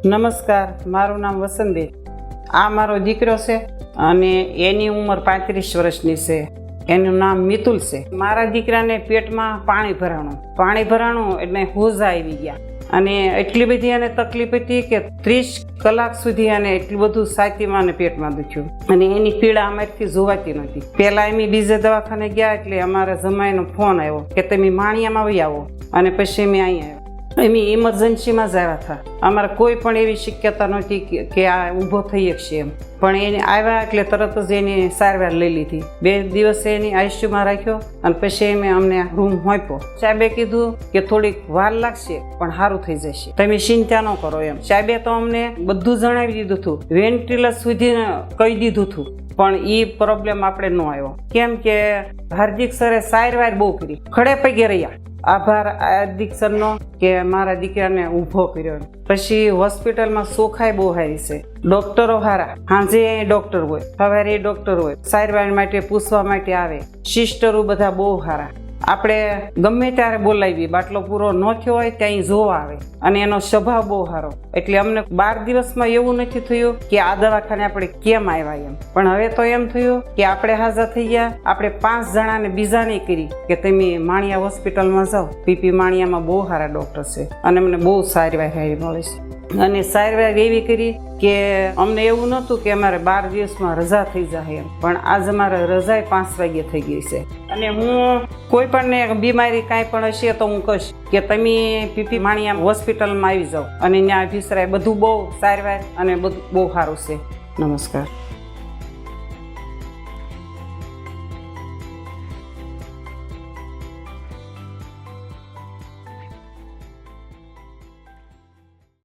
નમસ્કાર, મારું નામ વસંતી. આ મારો દીકરો છે અને એની ઉંમર 35 વર્ષની છે. એનું નામ મિતુલ છે. મારા દીકરાને પેટમાં પાણી ભરાણું એટલે હોજા આવી ગયા અને એટલી બધી એને તકલીફ હતી કે 30 કલાક સુધી એને એટલું બધું છાતીમાં અને પેટમાં દુખ્યું અને એની પીડા અમારીથી જોવાતી નહોતી. પહેલા એમ બીજે દવાખાને ગયા એટલે અમારા જમાઈનો ફોન આવ્યો કે તમે માણિયામાં આવી આવો અને પછી અમે અહીંયા આવ્યા. એમ ઇમરજન્સીમાં જ આવ્યા હતા. અમારે કોઈ પણ એવી શક્યતા નહોતી કે આ ઊભો થઈ શકશે એમ, પણ એને આવ્યા એટલે તરત જ એની સારવાર લઈ લીધી. 2 દિવસ એની આઈસીયુમાં રાખ્યો અને પછી એમ અમને રૂમ હોપ્યો. સાહેબે કીધું કે થોડીક વાર લાગશે પણ સારું થઈ જશે, તમે ચિંતા ન કરો એમ. સાહેબે તો અમને બધું જણાવી દીધું હતું, વેન્ટિલેટર સુધી કહી દીધું હતું, પણ એ પ્રોબ્લેમ આપણે ન આવ્યો. કેમ કે હાર્દિક સરે સારવાર બહુ કરી, ખડે પગે રહ્યા. આભાર હાર્દિક સરનો કે મારા દીકરાને ઊભો કર્યો. પછી હોસ્પિટલમાં ચોખાઈ બહુ સારી છે, ડોક્ટરો સારા, સાંજે ડોક્ટર હોય, સવારે ડોક્ટર હોય, સારવાર માટે પૂછવા માટે આવે, સિસ્ટરો બધા બહુ સારા. આપણે ગમે ત્યારે બોલાવી, બાટલો પૂરો ન થયો હોય ત્યાં જોવા આવે અને એનો સ્વભાવ બહુ સારો. એટલે અમને 12 દિવસમાં એવું નથી થયું કે આ દવાખાને આપણે કેમ આવ્યા એમ, પણ હવે તો એમ થયું કે આપણે હાજર થઈ ગયા. આપણે 5 જણાને બીજાને કરી કે તમે માણિયા હોસ્પિટલમાં જાઓ. પીપી માણિયામાં બહુ સારા ડૉક્ટર છે અને અમને બહુ સારવાર મળે છે. અને સારવાર એવી કરી કે અમને એવું નહોતું કે અમારે 12 દિવસમાં રજા થઈ જાય એમ, પણ આજ અમારે રજા 5 વાગ્યે થઈ ગઈ છે. અને હું કોઈ પણને બીમારી કાંઈ પણ હશે તો હું કહીશ કે તમે પીપી માણિયા હોસ્પિટલમાં આવી જાઓ અને ત્યાં અભિસરાય બધું બહુ સારવાર અને બધું બહુ સારું છે. નમસ્કાર.